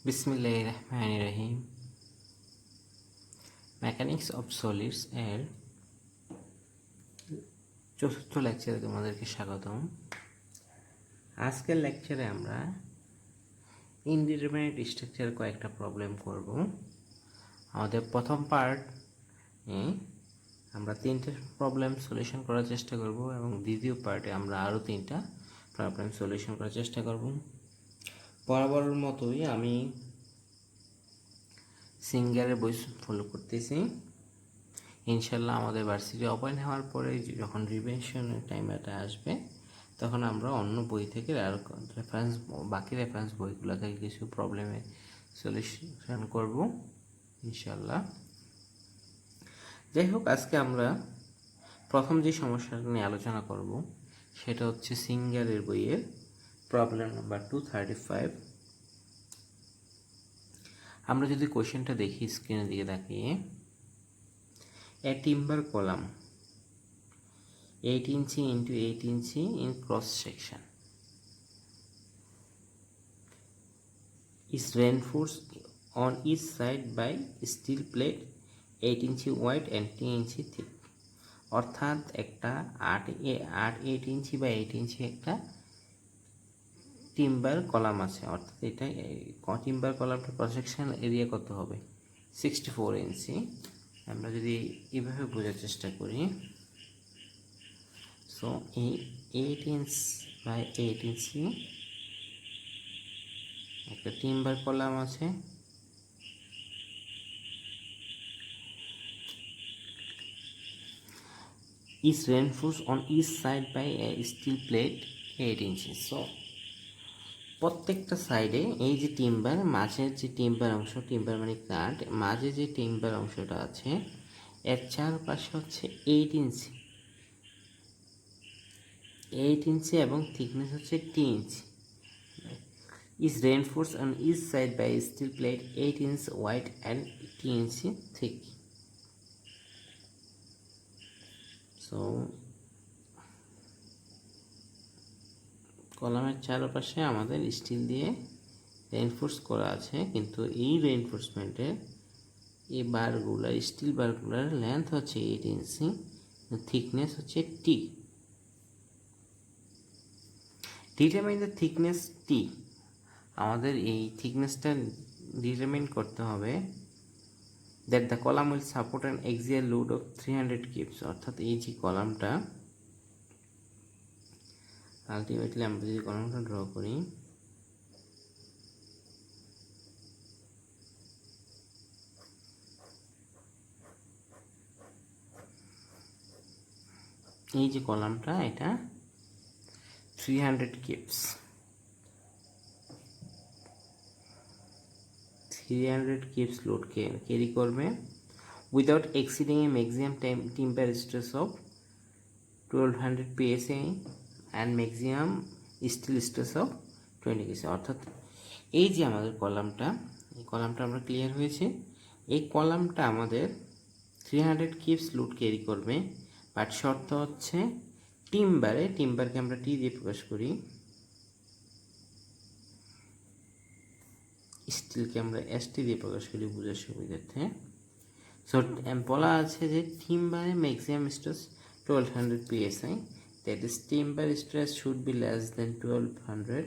বিসমিল্লাহির রহমানির রহিম। Mechanics of solids এর চতুর্থ লেকচারে তোমাদেরকে স্বাগতম। আজকের লেকচারে আমরা ইনডিটারমিনেট স্ট্রাকচার কয়েকটা প্রবলেম করব। আমাদের প্রথম পার্ট আমরা তিনটে প্রবলেম সলিউশন করার চেষ্টা করব এবং দ্বিতীয় পার্টে আমরা আরও তিনটা প্রবলেম সলিউশন করার চেষ্টা করব। বরাবরের মতোই আমি সিঙ্গারের বই ফলো করতেছি। ইনশাল্লাহ আমাদের ভার্সিটি ওপেন হওয়ার পরে যখন রিভিশনের টাইমটা আসবে তখন আমরা অন্য বই থেকে আর বাকি রেফারেন্স বইগুলো থেকে কিছু প্রবলেমের সলিউশন করব ইনশাল্লাহ। যাই হোক, আজকে আমরা প্রথম যে সমস্যাটা নিয়ে আলোচনা করব সেটা হচ্ছে সিঙ্গারের বইয়ের প্রবলেম নাম্বার 235। আমরা যদি কোশ্চেনটা দেখি স্ক্রিনের দিকে তাকিয়ে, a timber column 8 inch into 8 inch in cross section is reinforced on each side by steel plate 8 inch wide and 10 inch thick। অর্থাৎ একটা 8 ইঞ্চি বা 8 ইঞ্চি একটা টিম্বার কলাম আছে, অর্থাৎ এটা টিম্বার কলামটা ক্রস সেকশন এরিয়া কত হবে 64 ইঞ্চি। আমরা যদি এভাবে বোঝার চেষ্টা করি, সো এই 8 ইঞ্চ বাই 8 ইঞ্চি একটা টিম্বার কলাম আছে, is reinforced on each side by a steel plate 8 inches। So প্রত্যেকটা সাইডে এই যে টিম্বার, মাঝের যে টিম্বার অংশ, টিম্বার মানে কাঠ, মাঝে যে টিম্বার অংশটা আছে এর চারপাশে হচ্ছে 8 ইঞ্চি এবং থিকনেস হচ্ছে 10 ইঞ্চি। is reinforced on each side by a steel plate 8 inch wide and 10 inch thick। So কলামের চারপাশে আমাদের স্টিল দিয়ে রেইনফোর্স করা আছে, কিন্তু এই রেইনফোর্সমেন্টের এই বারগুলার, স্টিল বারগুলার লেন্থ হচ্ছে 8 ইঞ্চি, থিকনেস হচ্ছে টি। ডিটারমাইন দ্য থিকনেস টি। আমাদের এই থিকনেসটা ডিটারমাইন করতে হবে that the column will support an axial load of 300 keeps. অর্থাৎ এই যে কলামটা, আলটিমেটলি আমরা যদি কলামটা ড্র করি, এই যে কলামটা এটা 300 কিপস, 300 কিপস লোড ক্যারি করবে without exceeding a maximum timber stress of 1200 psi and maximum steel stress of 20 psi। অর্থাৎ এই যে আমাদের কলামটা, এই কলামটা আমরা ক্লিয়ার হয়েছে, এই কলামটা আমাদের 300 কিপস লোড ক্যারি করবে, বাট শর্ত হচ্ছে টিম্বারকে আমরা টি দিয়ে প্রকাশ করি, স্টিলকে আমরা এসটি দিয়ে প্রকাশ করি বোঝার সুবিধার্থে। সো বলা আছে যে টিম্বারে maximum stress 1200 psi, that is timber stress should be less than 1200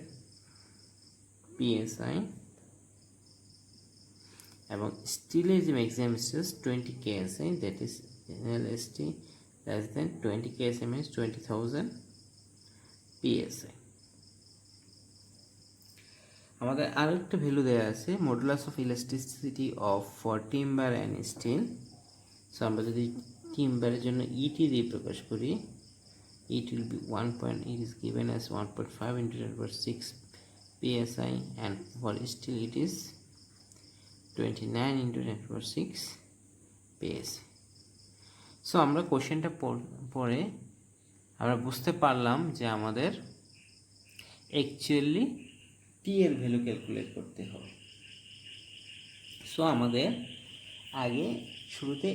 psi, এবং স্টিলের যে maximum stress 20 ksi, that is LST less than 20 ksi means 20,000 psi। আমাদের আরেকটা ভ্যালু দেওয়া আছে, modulus of elasticity of for timber and steel. So আমরা যদি টিম্বারের জন্য ইটি দিয়ে প্রকাশ করি, it will be 1. It is given as 1.5 into 10⁶ psi, and for steel it is 29 into 10⁶ psi। So আমরা কোশ্চেনটা পড়ে আমরা বুঝতে পারলাম যে আমাদের অ্যাকচুয়ালি টি এর ভ্যালু ক্যালকুলেট করতে হবে। সো আমাদের আগে শুরুতে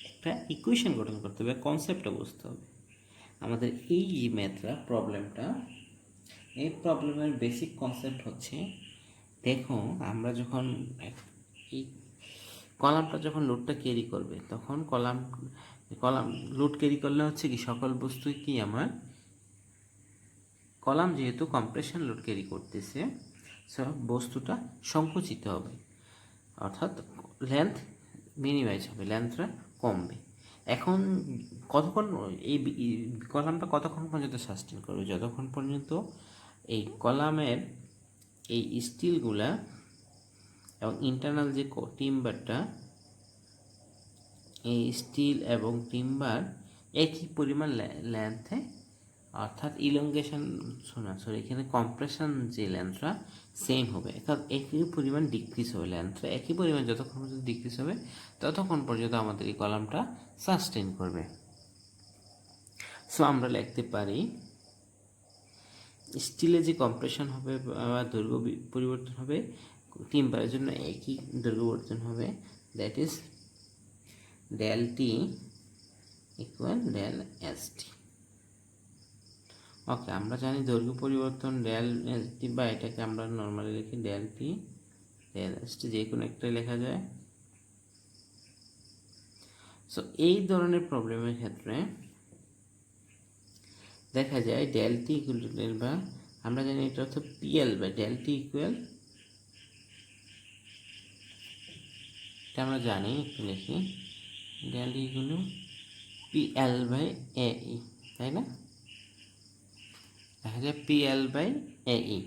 একটা ইকুয়েশন গঠন করতে হবে, কনসেপ্টটা বুঝতে হবে। আমাদের এই ম্যাথটা প্রবলেমটা, এই প্রবলেমের বেসিক কনসেপ্ট হচ্ছে দেখো আমরা যখন এই কলামটা যখন লোডটা ক্যারি করবে তখন কলাম লোড ক্যারি করলে হচ্ছে কি সকল বস্তুই কি আমার কলাম যেহেতু কম্প্রেশন লোড ক্যারি করতেছে সব বস্তুটা সংকুচিত হবে, অর্থাৎ লেন্থ মিনিমাইজ হবে, লেন্থটা কমবে। এখন কতক্ষণ এই কলামটা কতক্ষণ পর্যন্ত সাস্টেন করবে? যতক্ষণ পর্যন্ত এই কলামের এই স্টিলগুলা এবং ইন্টারনাল যে টিম্বারটা, এই স্টিল এবং টিম্বার একই পরিমাণ লেন্থে, অর্থাৎ ইলঙ্গেশন এখানে কম্প্রেশন যে লেন্থটা সেম হবে, অর্থাৎ একই পরিমাণ ডিক্রিজ হবে, লেন্থটা একই পরিমাণ যতক্ষণ পর্যন্ত ডিক্রিজ হবে ততক্ষণ পর্যন্ত আমাদের এই কলামটা সাস্টেন করবে। সো আমরা লিখতে পারি স্টিলে যে কম্প্রেশন হবে বা দৈর্ঘ্য পরিবর্তন হবে, টিম্বারের জন্য একই দৈর্ঘ্য পরিবর্তন হবে, that is del T equal del ST। ওকে, আমরা জানি দৈর্ঘ্য পরিবর্তন del ST, বা এটাকে আমরা নর্মালি লিখি del T del ST, যে কোনো একটাই লেখা যায়। সো এই ধরনের প্রবলেমের ক্ষেত্রে দেখা যায় del T equal to del, বা আমরা জানি এটা হচ্ছে PL by del T equal, এটা আমরা জানি, একটু লিখি del T ইকুয়াল PL বাই AE, তাই না? দেখা যায় PL by AE।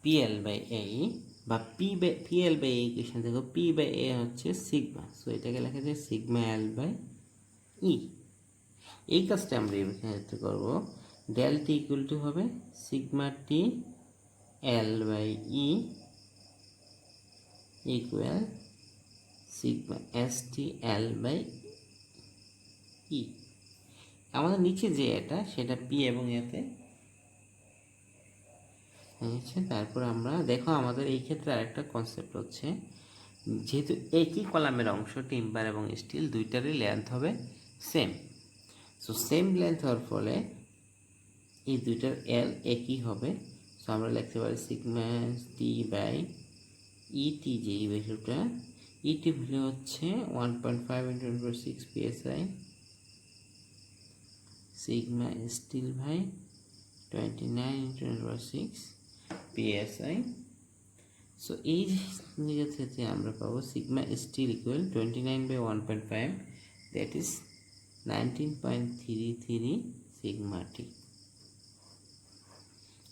PL by AE বা PL বাই A ইকুয়েশন দেখো, P বাই A হচ্ছে সিগমা, সো এটাকে লেখা যায় সিগমা L বাই E। এই কাজটা আমরা এখানে করবো, del T ইকুয়াল টু হবে sigma T L by E equal sigma ST L by E। আমাদের নিচে যে এটা সেটা P এবং এতে হয়েছে। তারপর আমরা দেখো আমাদের এই ক্ষেত্রে আরেকটা কনসেপ্ট হচ্ছে, যেহেতু একই কলামের অংশ টিম্বার এবং স্টিল দুইটারই লেন্থ হবে সেম, সো সেম লেন্থ হওয়ার ফলে এই দুইটার এল একই হবে। সো আমরা লিখতে পারি সিগমা টি বাই ইটি, যে এই ভ্যালুটা ইটি ভ্যালু হচ্ছে 1.5 × 10⁶ psi, sigma steel by 29 × 10⁶ psi। So এই জায়গা থেকে আমরা পাবো sigma steel equal 29/1.5, that is 19.33 sigma T.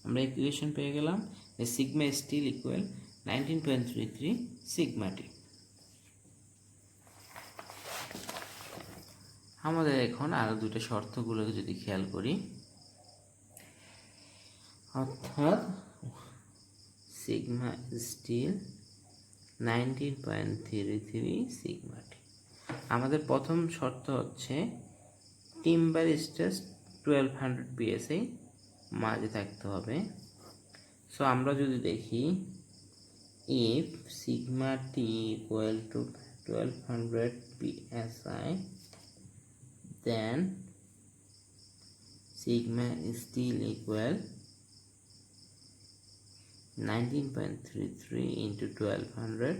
আমরা ইকুয়েশন পেয়ে গেলাম যে sigma steel equal 19.33 sigma T. আমাদের এখন আরো দুটো শর্তগুলোকে যদি খেয়াল করি, অর্থাৎ সিগমা স্টিল 19.33 সিগমা টি। আমাদের প্রথম শর্ত হচ্ছে টিম্বার স্ট্রেস 1200 psi মাঝে থাকতে হবে। সো আমরা যদি দেখি if sigma t equal to 1200 psi, then sigma steel equal 19.33 into 1200,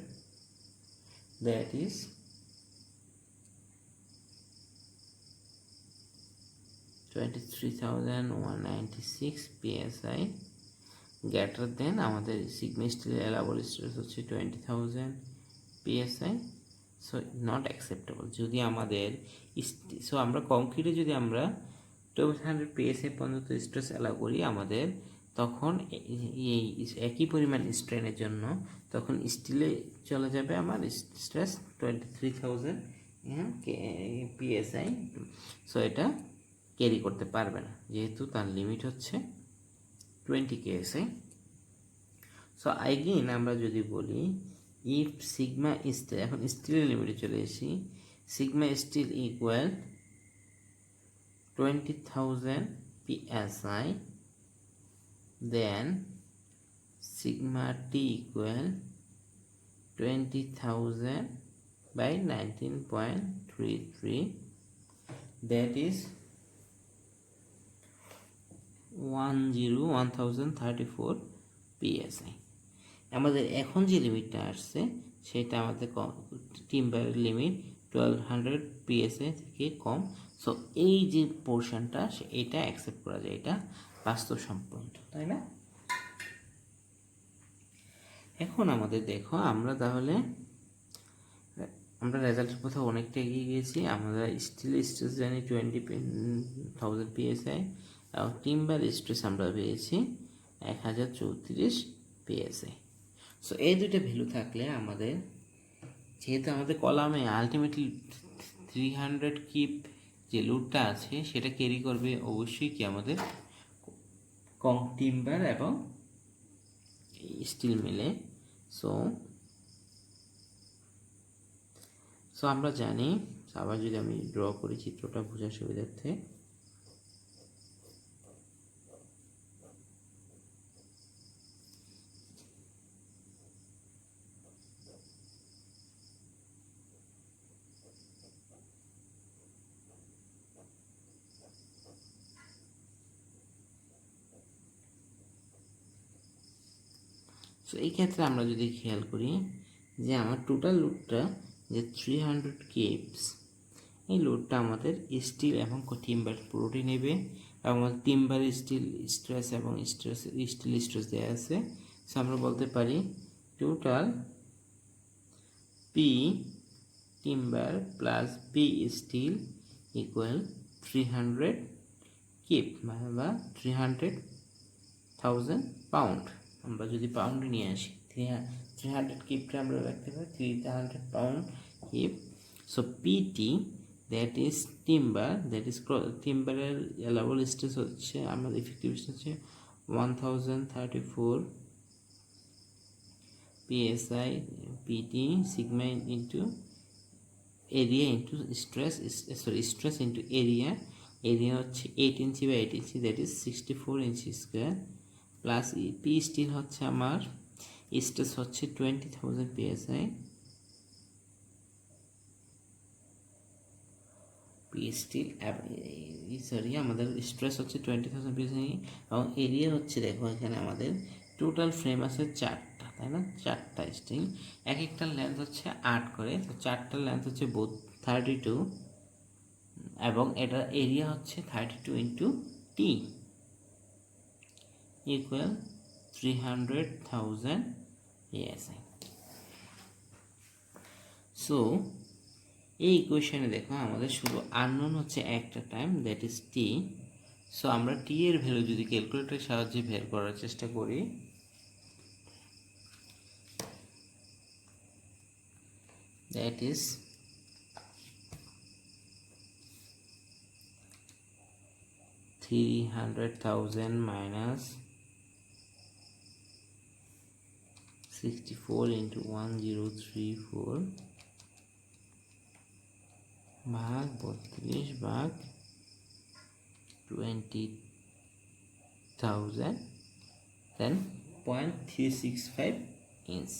that is 23,196 psi, greater than আমাদের সিগমা স্টিলের অ্যালাউবল স্ট্রেস হচ্ছে 20,000 psi, সো নট অ্যাকসেপ্টেবল। যদি আমাদের সো আমরা কংক্রিটে যদি আমরা 1200 psi পর্যন্ত স্ট্রেস অ্যালাউ করি আমাদের, তখন এই একই পরিমাণ স্ট্রেনের জন্য তখন স্টিলে চলে যাবে আমার স্ট্রেস 23,000 psi। সো এটা ক্যারি করতে পারবে না, যেহেতু তার লিমিট হচ্ছে 20 psi। সো আইগেন আমরা যদি বলি ইফ সিগমা স্টিল, এখন স্টিলের লিমিটে চলে এসেছি, sigma steel equal 20,000 psi, then sigma t equal 20,000 by 19.33 that is 1034 PSI। আমাদের এখন যে লিমিটটা আসছে সেটা আমাদের টিম্বারের লিমিট 1200 PSI থেকে কম। সো এই যে পোর্শনটা এটা অ্যাকসেপ্ট করা যায়, এটা বাস্তবসম্মত, তাই না? এখন আমাদের দেখো, আমরা তাহলে আমরা রেজাল্টের কোথাও অনেকটা এগিয়ে গিয়েছি। আমরা স্টিল স্ট্রেস জানি 20,000 PSI এবং টিম্বার স্ট্রেস আমরা পেয়েছি 1034 PSI। সো এই দুইটা ভ্যালু থাকলে আমাদের, যেহেতু আমাদের কলামে আলটিমেটলি 300 কিপ যে লোডটা আছে সেটা ক্যারি করবে অবশ্যই কি আমাদের টিম্বার এবং স্টিল মিলে। সো আমরা জানি, আবার যদি আমি ড্র করি চিত্রটা বোঝার সুবিধার্থে, সো এই ক্ষেত্রে আমরা যদি খেয়াল করি যে আমার টোটাল লোডটা যে 300 কেপস, এই লোডটা আমাদের স্টিল এবং টিম্বার পুরোটি নেবে এবং আমাদের টিম্বার স্টিল স্ট্রেস এবং স্টিল স্ট্রেস দেওয়া আছে। সো আমরা বলতে পারি total P timber plus P steel equal 300 kip বা 300,000 পাউন্ড। আমরা যদি পাউন্ডে নিয়ে আসি 300 কিপটা আমরা রাখতে পারি 300 pound kip. So PT that is timber, that is টিম্বারের অ্যালাউবল স্ট্রেস হচ্ছে, আমাদের ইফেক্টিভ স্ট্রেস হচ্ছে 1034 PSI PT sigma into area into stress, stress into area. Area হচ্ছে 8 ইঞ্চি বা 8 inch, that is 64 inch square, plus P steel হচ্ছে আমার stress হচ্ছে 20,000 PSI, P steel sorry আমাদের স্ট্রেস হচ্ছে 20,000 PSI এবং এরিয়া হচ্ছে, দেখো এখানে আমাদের টোটাল ফ্রেম আছে 4টা, তাই না? 4টা স্টিল, এক একটার লেন্থ হচ্ছে 8 করে, তো 4টার লেন্থ হচ্ছে 32 এবং এটা এরিয়া হচ্ছে 32 into T equal 300,000 PSI। So এই ইকুয়েশনে দেখো আমাদের শুধু আননোন হচ্ছে একটা time, that is T. So আমরা টি এর ভ্যালু যদি ক্যালকুলেটরের সাহায্যে বের করার চেষ্টা করি, দ্যাট ইজ 300,000 minus 64 into 1034 ভাগ 32 ভাগ 20,000 দেন 0.365 ইঞ্চ।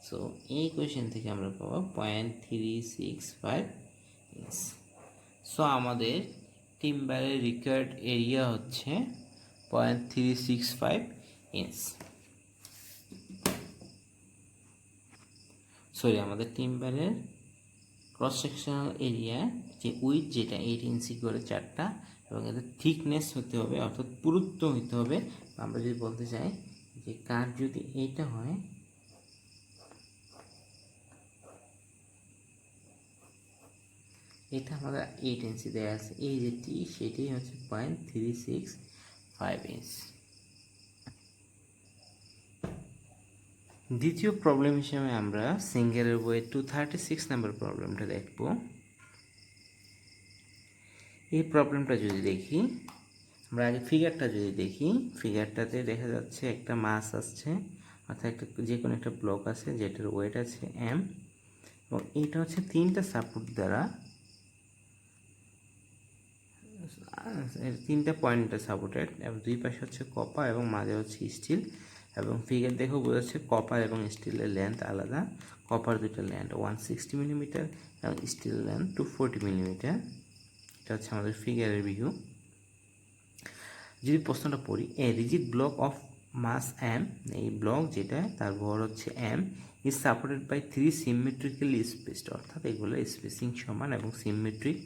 সো এই কোয়েশ্চেন থেকে আমরা পাবো 0.365 ইঞ্চ। সো আমাদের টিম্বারের রিকোয়ার্ড এরিয়া হচ্ছে 0.365 ইঞ্চ। সরি, আমাদের টিম্বারের ক্রস সেকশনাল এরিয়া যে উইথ যেটা 8 ইঞ্চি করে 4টা এবং এদের থিকনেস হতে হবে, অর্থাৎ পুরুত্ব হতে হবে। আমরা যদি বলতে চাই যে কার যদি এইটা হয়, এটা আমাদের 8 ইঞ্চি দেওয়া আছে, এই যে টি সেটাই হচ্ছে 0.365 ইঞ্চ। দ্বিতীয় প্রবলেম হিসেবে আমরা সিঙ্গেলের বইয়ের 236 নম্বর প্রবলেমটা দেখব। এই প্রবলেমটা যদি দেখি, আমরা আগে ফিগারটা যদি দেখি, ফিগারটাতে দেখা যাচ্ছে একটা মাস আসছে, অর্থাৎ একটা যে কোনো একটা ব্লক আছে যেটার ওয়েট আছে এম এবং এইটা হচ্ছে 3টা সাপোর্ট দ্বারা 3টা পয়েন্টটা সাপোর্টেড এবং দুই পাশে হচ্ছে কপার এবং মাঝে হচ্ছে স্টিল। এবং ফিগার দেখো বোঝাচ্ছে কপার এবং স্টিলের লেন্থ আলাদা, কপার দুইটার লেন্থ 160 মিলিমিটার এবং স্টিলের লেন্থ 240 মিলিমিটার। এটা হচ্ছে আমাদের ফিগারের ভিউ। যদি প্রশ্নটা পড়ি, a rigid block of mass M, এই ব্লক যেটা তার ভর হচ্ছে M, is supported by 3 symmetrically spaced, অর্থাৎ এগুলো স্পেসিং সমান এবং সিমেট্রিক।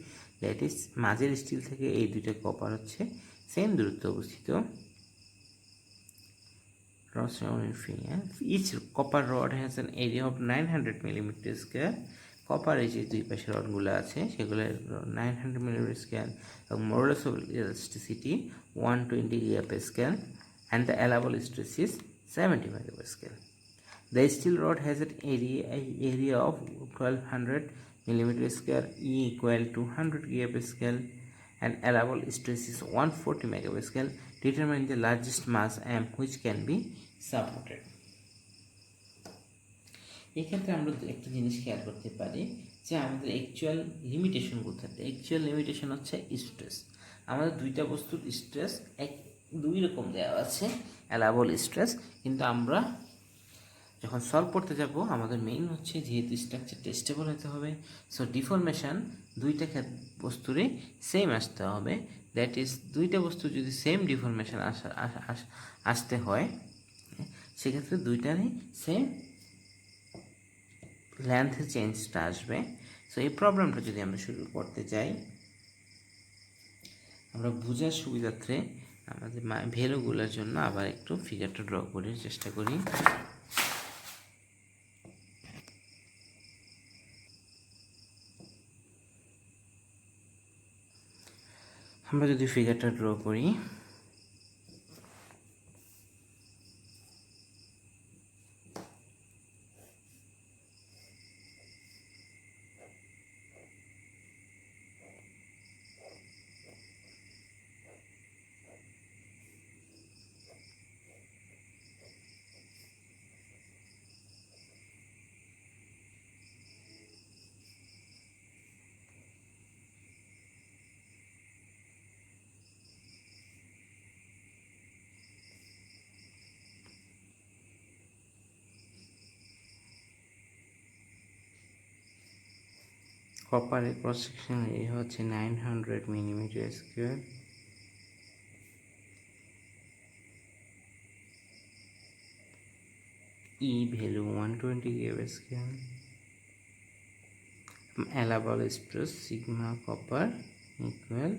দ্যাট ইজ মাঝের স্টিল থেকে এই দুইটা কপার হচ্ছে সেম দূরত্বে অবস্থিত। Each copper rod has an area of 900 millimeter square. Copper এই যে দুই পাশে রডগুলো আছে সেগুলো 900 মিলিমিটার স্কোয়ার এবং modulus of elasticity 120 GPa and the allowable stress is 70 MPa. The steel rod has an area of 1200 millimeter square, E equal to 100 GPa and allowable stress is 140 MPa. Determine the largest mass M which can be supported. এক্ষেত্রে আমরা একটা জিনিস খেয়াল করতে পারি যে আমাদের actual limitation কোথায়। অ্যাকচুয়াল লিমিটেশন হচ্ছে স্ট্রেস। আমাদের দুইটা বস্তুর স্ট্রেস দুই রকম দেওয়া আছে, অ্যালাবল স্ট্রেস, কিন্তু আমরা যখন সলভ করতে যাব আমাদের মেইন হচ্ছে যেহেতু স্ট্রাকচারটা স্টেবল হতে হবে, সো ডিফরমেশান দুইটা বস্তুরই সেম আসতে হবে। দ্যাট ইজ দুইটা বস্তু যদি সেম ডিফরমেশান আসতে হয় সেক্ষেত্রে দুইটারই সেম লেন্থের চেঞ্জটা আসবে। সো এই প্রবলেমটা যদি আমরা শুরু করতে চাই, আমরা বোঝার সুবিধার্থে আমাদের ভ্যালুগুলোর জন্য আবার একটু ফিগারটা ড্র করার চেষ্টা করি। আমরা যদি ফিগারটা ড্র করি, কপারের ক্রস সেকশন এরিয়া হচ্ছে 900 মিলিমিটার স্কোয়ার, ই value 120 GPa, allowable stress sigma copper equal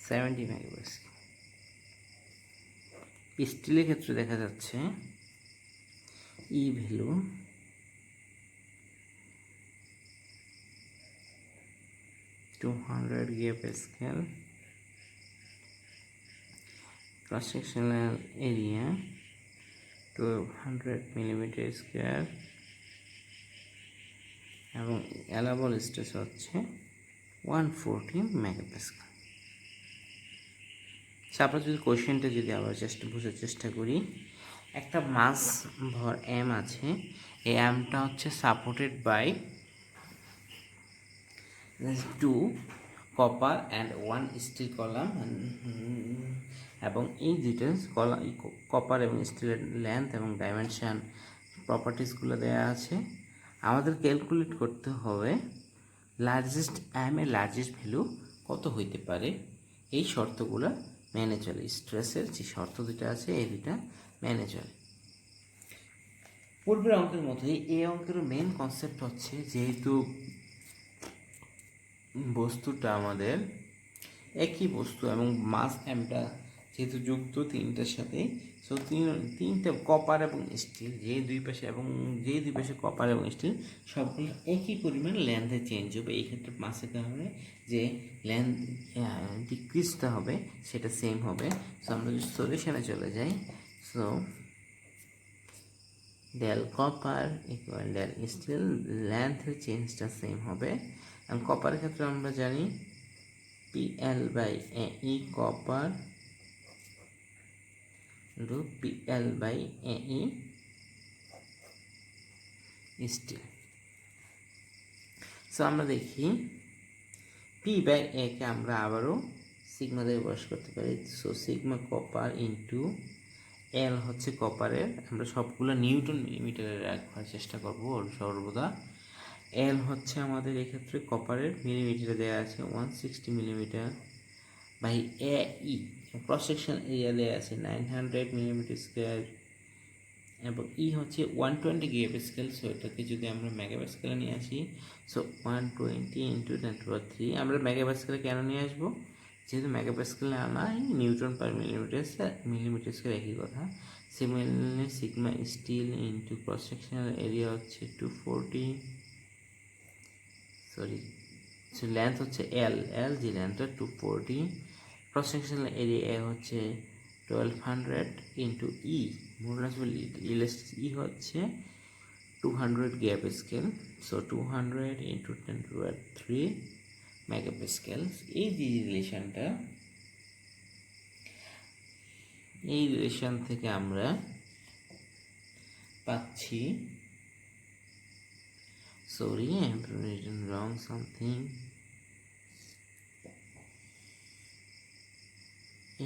70 MPa। স্টিলের ক্ষেত্রে দেখা যাচ্ছে ই value 200 GPa, cross sectional area 1200 millimetre square এবং অ্যালাবল স্ট্রেস হচ্ছে 140 MPa। আমরা যদি কোয়েশ্চেনটা যদি আবার বোঝার চেষ্টা করি, একটা মাস ভর এম আছে, এই এমটা হচ্ছে supported by 2 copper and 1 steel column, এবং এই দুইটা কপার এবং স্টিলের লেন্থ এবং ডাইমেনশান প্রপার্টিসগুলো দেওয়া আছে। আমাদের ক্যালকুলেট করতে হবে লার্জেস্ট এর লার্জেস্ট ভ্যালু কত হইতে পারে। এই শর্তগুলো মেনে চলে, স্ট্রেসের যে শর্ত দুটো আছে এই দুটা মেনে চলে। পূর্বের অঙ্কের মতোই এই অঙ্কের মেন কনসেপ্ট হচ্ছে যেহেতু বস্তুটা আমাদের একই বস্তু এবং মাস এমটা যেহেতু যুক্ত তিনটার সাথে, সো তিনটা কপার এবং স্টিল যে দুই পাশে কপার এবং স্টিল সবগুলো একই পরিমাণ লেন্থে চেঞ্জ হবে। এই ক্ষেত্রে মাসের কারণে যে লেন্থ ডিক্রিজটা হবে সেটা সেম হবে। সো আমরা যদি সলিউশনে চলে যাই, so del copper equal del steel, লেন্থের চেঞ্জটা সেম হবে। এবং কপারের ক্ষেত্রে আমরা জানি PL/AE copper into PL/AE still. So আমরা দেখি P/A কে আমরা আবারও সিগমা দিয়ে প্রকাশ করতে পারি। So sigma copper into L হচ্ছে কপারের, আমরা সবগুলো নিউটন মিলিমিটারে রাখার চেষ্টা করবো সর্বদা। এল হচ্ছে আমাদের এক্ষেত্রে কপারের মিলিমিটারে দেওয়া আছে 160 millimetre by A E cross section area দেওয়া আছে 900 মিলিমিটার স্কোয়ার এবং ই হচ্ছে 120 গিগাপ স্কেল। সো এটাকে যদি আমরা মেগাপ্যাসকেলে নিয়ে আসি, সো 120 ইন্টু 10^3 আমরা মেগাপ্যাসকেলে কেন নিয়ে আসবো, যেহেতু মেগাপ্যাসকেলে আনা নিউটন পার মিলিমিটার স্কোয়ার একই কথা। Similarly sigma steel into cross sectional area হচ্ছে 240, সরি লেন্থ হচ্ছে এল যে লেন্থটা 240, ক্রস সেকশনাল এরিয়া হচ্ছে 1200 ইন্টু ই মোডুলাস ই হচ্ছে 200 gigapascal. So 200 into 10^3 megapascal. এই যে রিলেশনটা, এই রিলেশন থেকে আমরা পাচ্ছি, sorry I have written wrong something,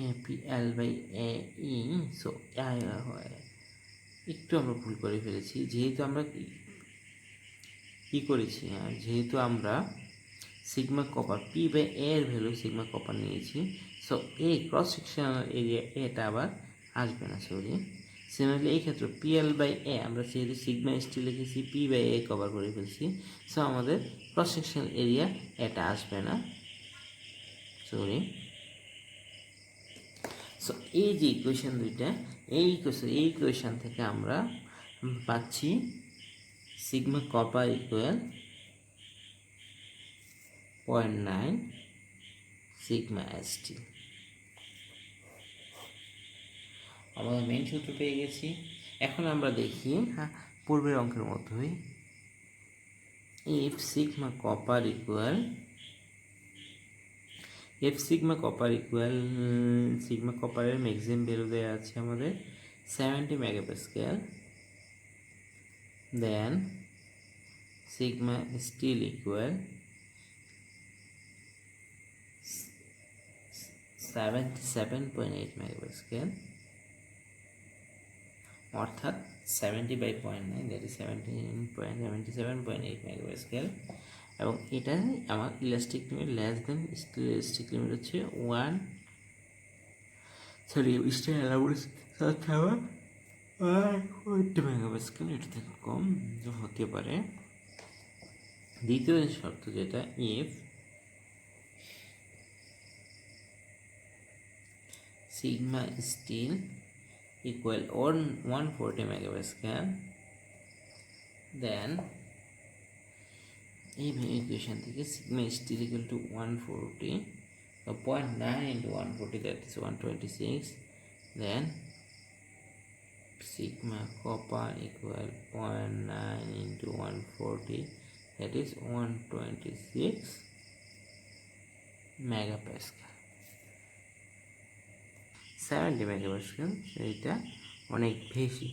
APL by AE। সো একটু আমরা ভুল করে ফেলেছি, যেহেতু আমরা কি করেছি, যেহেতু আমরা সিগমা কপার পি বাই এর ভ্যালু সিগমা কপার নিয়েছি, সো এই ক্রস সেকশনাল এরিয়া এটা আবার আসবে না, সরি। সিমিলারলি এই ক্ষেত্রে পিএল বাই এ আমরা যেহেতু সিগমা স্টিল লিখেছি পি বাই এ কভার করে ফেলছি, সো আমাদের ক্রস সেকশনাল এরিয়া এটা আসবে না, সরি। সো এই যে ইকুয়েশন দুইটা, এই ইকুয়েশন থেকে আমরা পাচ্ছি sigma copper equal 0.9 sigma S T. আমরা মেইন সূত্র পেয়ে গেছি। এখন আমরা দেখি পূর্বের অঙ্কের মতোই, if sigma copper equal sigma কপারের ম্যাক্সিমাম ভ্যালু দেওয়া আছে আমাদের 70 megapascal, then sigma steel equal 77.8 megapascal, অর্থাৎ 70/0.9 দ্যাট ইজ 77.8 মেগাপ্যাসকেল। এবং এটা আমার elastic limit less than steel elastic limit হচ্ছে 1 মেগাপ্যাসকেল, এটা থেকে কম হতে পারে। দ্বিতীয় শর্ত যেটা, if sigma steel equal 140 megapascal, then এই ইকুয়েশন থেকে sigma steel equal to 140, 0.9 into 140 that is 126, then sigma copper equal 0.9 into 140 that is 126 megapascal, 70 megapascal, এইটা অনেক বেশি।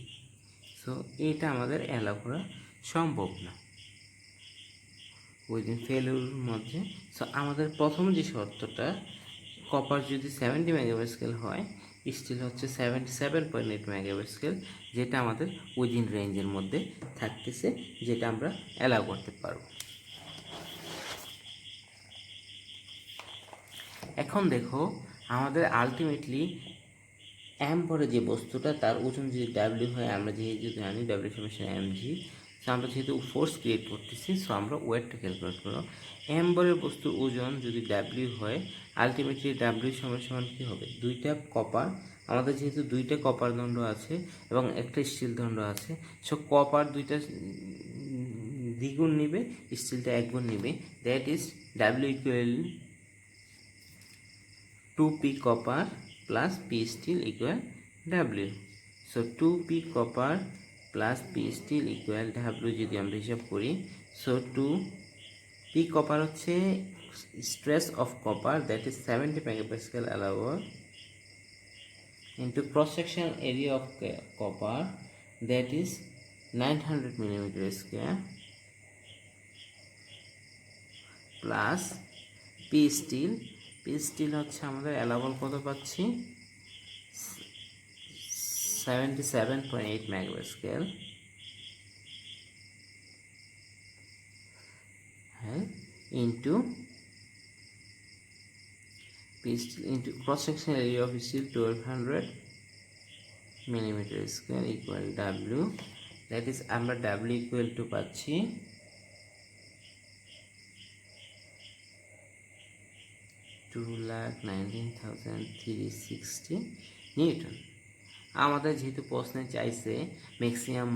সো এটা আমাদের অ্যালাউ করা সম্ভব না উইদিন ফেলুর মধ্যে। সো আমাদের প্রথম যে শর্তটা, কপার যদি 70 মেগাপ্যাসকেল হয়, স্টিল হচ্ছে 77.8 মেগাপ্যাসকেল, যেটা আমাদের উইদিন রেঞ্জের মধ্যে থাকতেছে, যেটা আমরা অ্যালাউ করতে পারব। এখন দেখো আমাদের আলটিমেটলি এম পরে যে বস্তুটা তার ওজন যদি ডাব্লিউ হয়, আমরা যেহেতু জানি ডাব্লিউ সমেশন এম জি, সো আমরা যেহেতু ফোর্স ক্রিয়েট করতেছি, সো আমরা ওয়েটটা ক্যালকুলেট করব। এম বরের বস্তুর ওজন যদি ডাব্লিউ হয়, আলটিমেটলি ডাব্লিউ সমান কী হবে, দুইটা কপার, আমাদের যেহেতু দুইটা কপার দণ্ড আছে এবং একটা স্টিল দণ্ড আছে, সো কপার দুইটা দ্বিগুণ নিবে, স্টিলটা একগুণ নিবে, that is W equal 2p copper plus p steel equal w. So 2p copper plus p steel equal w যদি আমরা হিসাব করি, so 2p copper হচ্ছে stress of copper that is 70 megapascal allowable into cross sectional area of copper that is 900 millimeter square plus p steel হচ্ছে আমাদের allowable কত পাচ্ছি, 77.8 megapascal, into cross sectional area of steel 1200 millimeter square equal W, that is আমরা W equal to পাচ্ছি 2,19,360 Newton. আমাদের যেহেতু প্রশ্নে চাইছে ম্যাক্সিমাম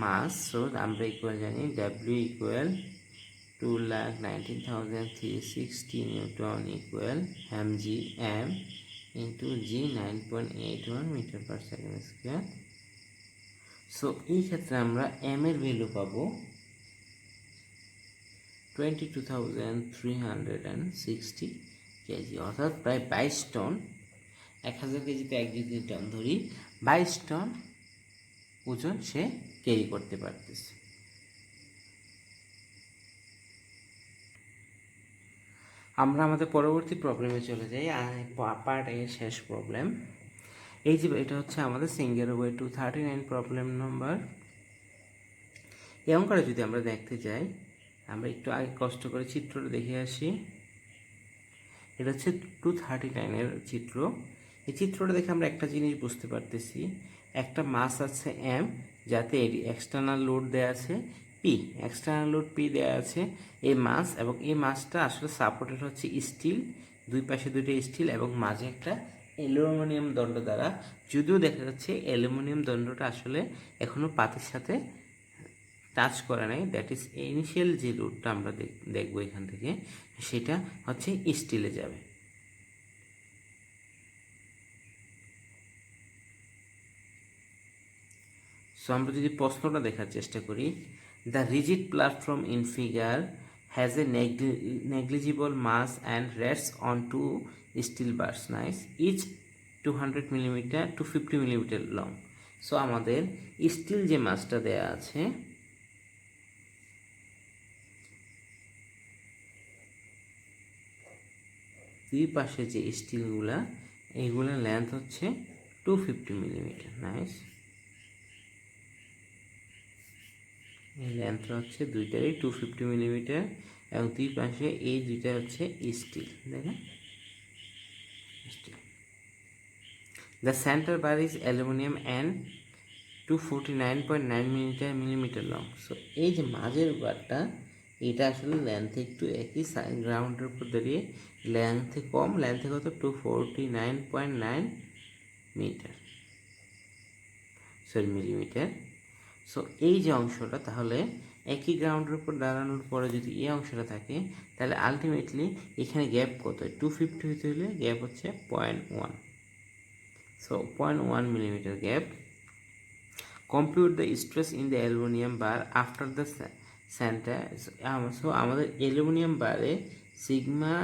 মাস, সো আমরা ইকুয়াল জানি W equal 2,19,360 newton equal mgm into G 9.81 metre per second square. So এই ক্ষেত্রে আমরা এম এর ভ্যালু পাবো 22,360 কেজি, অর্থাৎ প্রায় 22 টন। 1000 কেজিতে 1 যদি টন ধরি, 22 টন ওজন সে ক্যারি করতে পারতেছে। আমরা আমাদের পরবর্তী প্রবলেমে চলে যাই, পার্ট এর শেষ প্রবলেম। এই যে এটা হচ্ছে আমাদের সিঙ্গেল ওয়ে 239 প্রবলেম নম্বর। এই অঙ্কটা যদি আমরা দেখতে যাই, আমরা একটু আগে কষ্ট করে চিত্রটা দেখে আসি। এটা হচ্ছে 239-এর চিত্র। এই চিত্রটা দেখে আমরা একটা জিনিস বুঝতে পারতেছি, একটা মাস আছে এম, যাতে এক্সটার্নাল লোড দেওয়া আছে পি, এক্সটার্নাল লোড পি দেওয়া আছে এই মাস, এবং এই মাসটা আসলে সাপোর্টেড হচ্ছে স্টিল, দুই পাশে দুইটা স্টিল এবং মাঝে একটা অ্যালুমিনিয়াম দণ্ড দ্বারা। যদিও দেখা যাচ্ছে অ্যালুমিনিয়াম দণ্ডটা আসলে এখনো পাতের সাথে টাচ করে নাই, দ্যাট ইজ ইনিশিয়াল যে লোডটা আমরা দেখবো এখান থেকে, সেটা হচ্ছে স্টিলে যাবে। সো আমরা যদি প্রশ্নটা দেখার চেষ্টা করি, the rigid platform in figure has a negligible mass and rests on two steel bars, nice, each 200 millimetre to 50 millimetre long. So আমাদের স্টিল যে মাসটা দেয়া আছে, দুই পাশে যে স্টিলগুলা, এইগুলোর লেন্থ হচ্ছে 250 মিলিমিটার, নাইস। এই লেন্থটা হচ্ছে দুইটারই 250 মিলিমিটার, এবং দুই পাশে এই দুইটা হচ্ছে স্টিল, দেখেন steel. The centre bar is aluminium and 249.9 millimetre long. So এই যে মাঝের বারটা, এটা আসলে লেন্থে একটু একই গ্রাউন্ডের উপর দাঁড়িয়ে লেন্থে কম, লেন্থে কত 249.9 মিটার, সরি মিলিমিটার। সো এই যে অংশটা, তাহলে একই গ্রাউন্ডের উপর দাঁড়ানোর পরে যদি এই অংশটা থাকে, তাহলে আলটিমেটলি এখানে গ্যাপ কত, 250 হতে হলে গ্যাপ হচ্ছে 0.1, so 0.1 millimetre gap. Compute the stress in the aluminum bar after the center. So আমাদের অ্যালুমিনিয়াম বারে সিগমা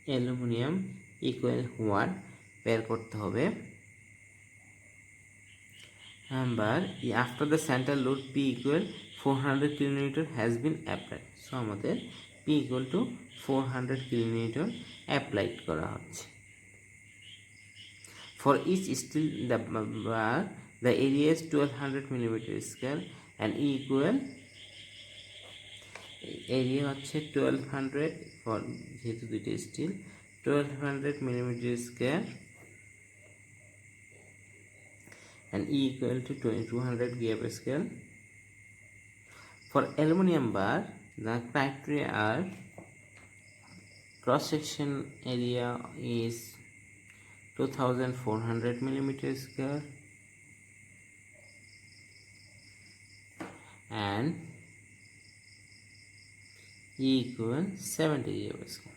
অ্যালুমিনিয়াম ইকুয়াল হোয়াট বের করতে হবে। Number after the centre load P equal 400 kilometre has been applied. So আমাদের P equal to 400 kilometre applied করা হচ্ছে। For each steel the bar, the area is 1200 millimeter square and E equal area হচ্ছে 1200, for যেহেতু দুইটা still 1200 millimeter square and E equal to 200 GPa. For aluminum bar, the criteria are cross section area is 2400 millimeter square and E equal 70 GPa.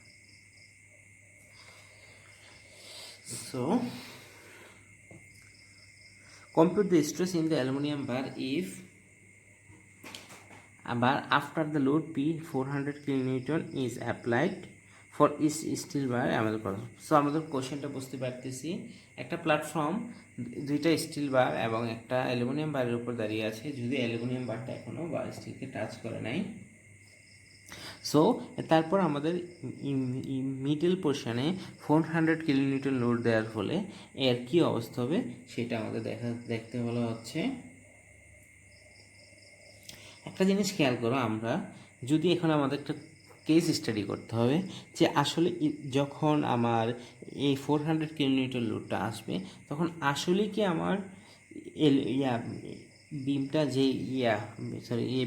So compute the stress in the aluminum bar if a bar after the load P 400 kN is applied for each steel bar আমাদের কথা। So আমাদের কোশ্চেনটা বুঝতে পারতেছি, একটা platform, দুইটা still বার এবং একটা অ্যালুমিনিয়াম বারের উপর দাঁড়িয়ে আছে, যদি অ্যালুমিনিয়াম বারটা এখনো বার স্টিলকে টাচ করে নাই। সো তারপর আমাদের মিডল পোর্শনে 400 কিলোনিউটন লোড দেওয়ার ফলে এর কি অবস্থা হবে সেটা আমাদের দেখতে বলা হচ্ছে। একটা জিনিস খেয়াল করো, আমরা যদি এখন আমাদের একটা কেস স্টাডি করতে হবে যে আসলে যখন আমার এই 400 কিলোমিটার লোডটা আসবে তখন আসলে কি আমার বিমটা যে সরি এই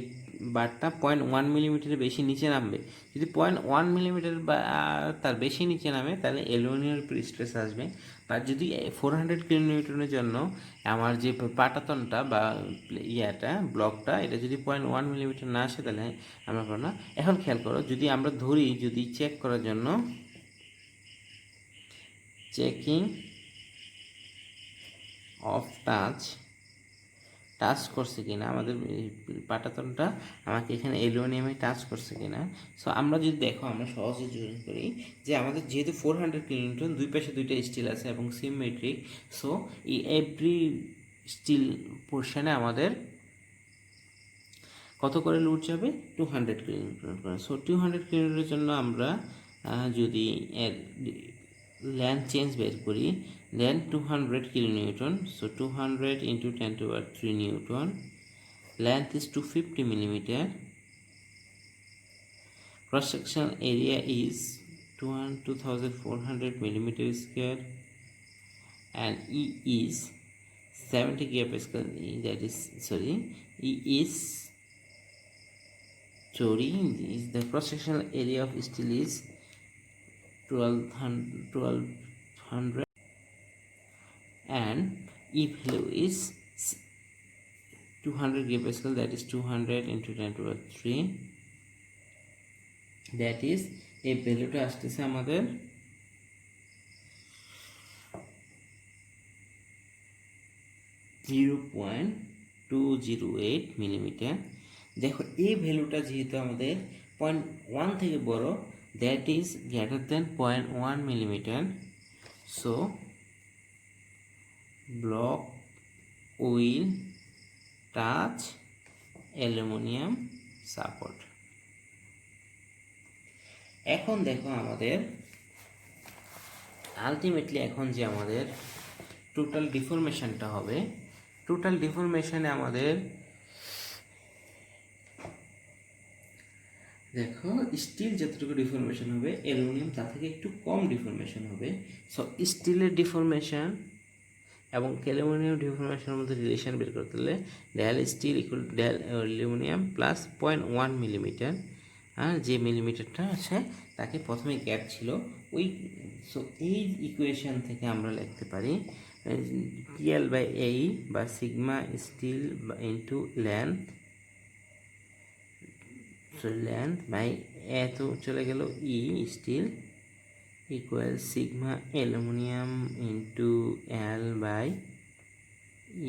বারটা 0.1 মিলিমিটারের বেশি নিচে নামবে। যদি 0.1 মিলিমিটার বা তার বেশি নিচে নামে তাহলে অ্যালুমিনিয়ামের উপর স্ট্রেস আসবে। আর যদি 400 কিলোমিটারের জন্য আমার যে পাটাতনটা বা ব্লকটা এটা যদি 0.1 মিলিমিটার না আসে তাহলে আমরা করো না। এখন খেয়াল করো, যদি আমরা ধরি, যদি চেক করার জন্য চেকিং অফ টাচ করছে কিনা আমাদের পাটাতনটা, আমাকে এখানে অ্যালুমিনিয়ামে টাচ করছে কিনা। সো আমরা যদি দেখো, আমরা সহজে জয়েন করি যে আমাদের যেহেতু 400 কিলোমিটার, দুই পাশে দুইটা স্টিল আছে এবং সিমেট্রিক, সো এই এভরি স্টিল পোর্শনে আমাদের কত করে লোড যাবে? 200 কিলোমিটার করে। সো 200 কিলোমিটারের জন্য আমরা যদি লেন্থ চেঞ্জ বের করি, দেন 200 kilonewton, so 200 into 10 to the power 3 newton. Length is 250 millimeter. Cross sectional area is 2400 millimeter square, and E is 70 gigapascal. That is E is the cross sectional area of steel is 1200, and E value is 200 gigapascal, that is 200 into 10 to the 3, that is এই ভ্যালুটা আসতেছে আমাদের 0.208 millimetre. দেখো এই ভ্যালুটা যেহেতু আমাদের 0.1 থেকে বড়, that is greater than 0.1 millimetre, so block will touch aluminium support. এখন দেখো আমাদের আলটিমেটলি এখন যে আমাদের টোটাল ডিফরমেশনটা হবে, টোটাল ডিফরমেশনে আমাদের দেখো স্টিল যতটুকু ডিফরমেশন হবে অ্যালুমিনিয়াম তার থেকে একটু কম ডিফরমেশন হবে। সো স্টিলের ডিফরমেশন এবং অ্যালুমিনিয়াম ডিফরমেশনের মধ্যে রিলেশন বের করতে হলে del steel equal del aluminium plus 0.1 millimetre, আর যে মিলিমিটারটা আছে তাকে প্রথমে গ্যাপ ছিল ওই। সো এই ইকুয়েশন থেকে আমরা লিখতে পারি PL বাই এই বা sigma steel into length, so length by এত চলে গেল E steel equal sigma aluminium into L by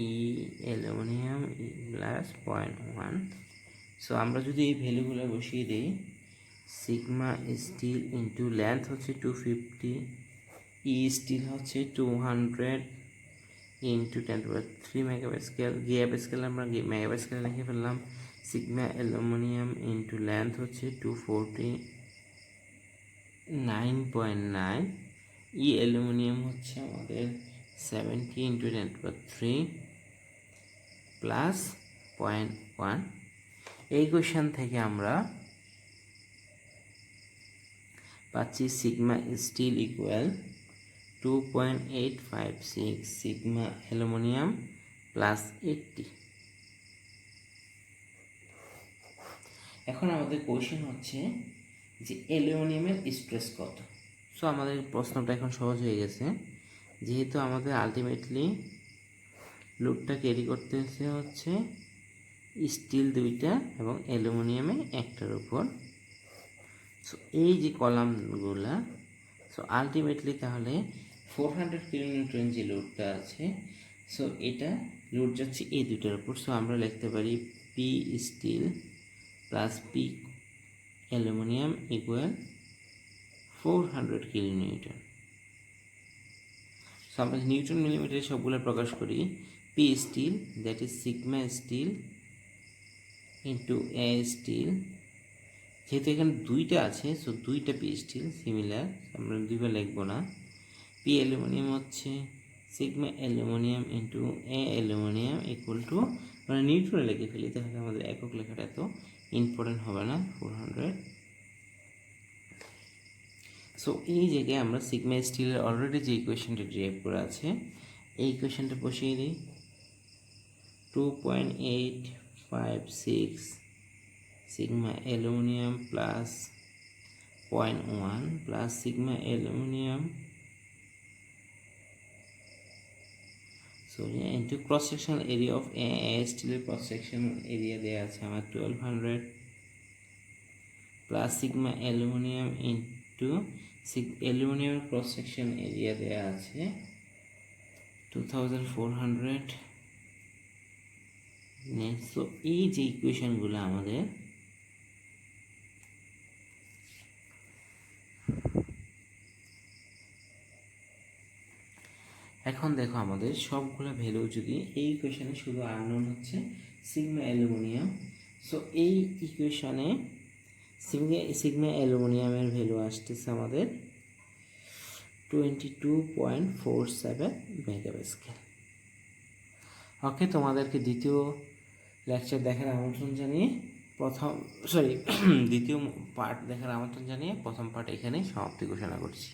E aluminium plus 0.1। So আমরা যদি এই ভ্যালুগুলো বসিয়ে দিই, সিগমা স্টিল ইন্টু লেন্থ হচ্ছে 250, ই স্টিল হচ্ছে 200 ইন্টু 10 to the 3 মেগাপ্যাসকেল, গিগাপ্যাসকেল আমরা মেগাপ্যাসকেল লিখে ফেললাম। সিগমা অ্যালুমিনিয়াম ইন্টু লেন্থ হচ্ছে 249.9, ই অ্যালুমিনিয়াম হচ্ছে আমাদের 70 ইন্টু 10 to the 3 প্লাস 0.1। এই কোয়েশন থেকে আমরা পাচ্ছি sigma steel equal 2.856 sigma aluminium plus 80। এখন আমাদের কোয়েশন হচ্ছে যে অ্যালুমিনিয়ামের স্ট্রেস কত। সো আমাদের প্রশ্নটা এখন সহজ হয়ে গেছে, যেহেতু আমাদের আলটিমেটলি লোডটা ক্যারি করতে হচ্ছে স্টিল দুইটা এবং অ্যালুমিনিয়ামে একটার উপর। সো এই যে কলামগুলা, সো আলটিমেটলি তাহলে 400 কিলোনিউটন যে লোডটা আছে, সো এটা লোড যাচ্ছে এই দুইটার উপর। সো আমরা লিখতে পারি P steel plus P aluminium equal 400 kilonewton. So আমরা নিউটন মিলিমিটারে সবগুলো প্রকাশ করি। P steel that is sigma steel into A steel, যেহেতু এখানে দুইটা আছে সো দুইটা পি স্টিল সিমিলার, আমরা দুইবার লিখবো না। পি অ্যালুমিনিয়াম হচ্ছে sigma aluminium into A aluminium equal to, মানে নিউটনে লিখে ফেলি তাহলে আমাদের একক লেখাটা এত ইম্পর্টেন্ট হবে না, 400 সো এই জায়গায় আমরা সিগমা স্টিলের অলরেডি যে ইকুয়েশনটা ড্রাইভ করা আছে এই ইকুয়েশনটা বসিয়ে দিই 2.856 sigma aluminium plus 0.1 plus sigma aluminium into cross sectional area of স্টিলের cross sectional area দেয়া আছে আমার 1200 plus sigma aluminium into aluminium cross section area দেয়া আছে 2400। নেক্সট, তো এই যে ইকুয়েশনগুলো আমাদের এখন দেখো আমাদের সবগুলো ভ্যালু যদি এই ইকুয়েশনে শুধু আননোন হচ্ছে সিগমা অ্যালুমিনিয়াম, সো এই ইকুয়েশনে সিগমা অ্যালুমিনিয়ামের ভ্যালু আসতেছে আমাদের 22.47 মেগাপ্যাসকেল। ওকে, তোমাদেরকে দ্বিতীয় লেকচার দেখার আমন্ত্রণ জানিয়ে দ্বিতীয় পার্ট দেখার আমন্ত্রণ জানিয়ে প্রথম পার্ট এখানেই সমাপ্তি ঘোষণা করছি।